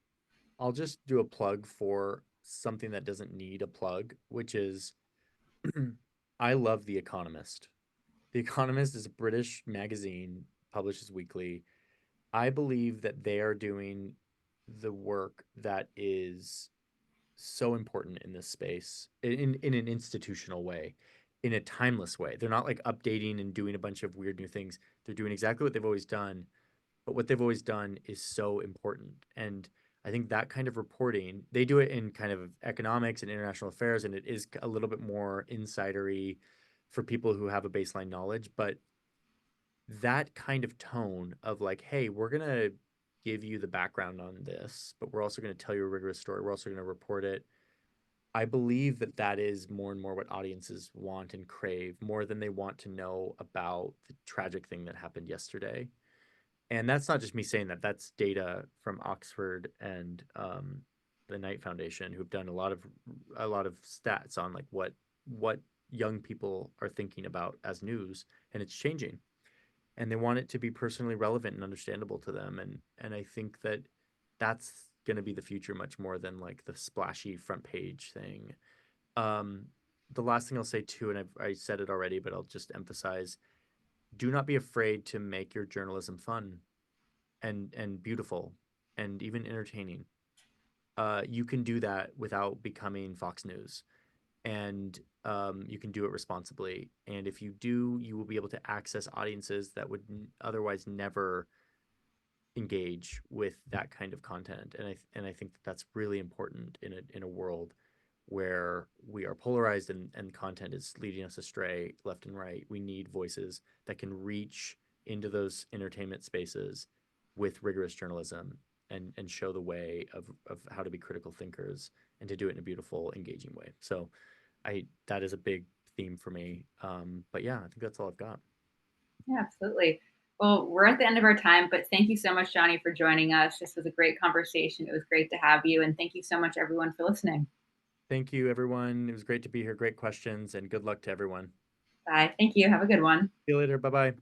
I'll just do a plug for something that doesn't need a plug, which is I love The Economist. The Economist is a British magazine, publishes weekly. I believe that they are doing the work that is so important in this space in an institutional way, in a timeless way. They're not like updating and doing a bunch of weird new things. They're doing exactly what they've always done, but what they've always done is so important. And I think that kind of reporting, they do it in kind of economics and international affairs, and it is a little bit more insidery for people who have a baseline knowledge. But that kind of tone of like, hey, we're going to give you the background on this, but we're also going to tell you a rigorous story. We're also going to report it. I believe that that is more and more what audiences want and crave more than they want to know about the tragic thing that happened yesterday. And that's not just me saying that. That's data from Oxford and the Knight Foundation, who've done a lot of stats on like what young people are thinking about as news, and it's changing. And they want it to be personally relevant and understandable to them. And I think that that's going to be the future much more than like the splashy front page thing. Um, the last thing I'll say too, and I said it already, but I'll just emphasize: do not be afraid to make your journalism fun and beautiful and even entertaining. You can do that without becoming Fox News, and you can do it responsibly. And if you do, you will be able to access audiences that would otherwise never engage with that kind of content. And I think that that's really important in a world where we are polarized and content is leading us astray left and right. We need voices that can reach into those entertainment spaces with rigorous journalism and show the way of how to be critical thinkers and to do it in a beautiful, engaging way. So that is a big theme for me. But yeah, I think that's all I've got. Yeah, absolutely. Well, we're at the end of our time, but thank you so much, Johnny, for joining us. This was a great conversation. It was great to have you. And thank you so much, everyone, for listening. Thank you, everyone. It was great to be here. Great questions, and good luck to everyone. Bye. Thank you. Have a good one. See you later. Bye bye.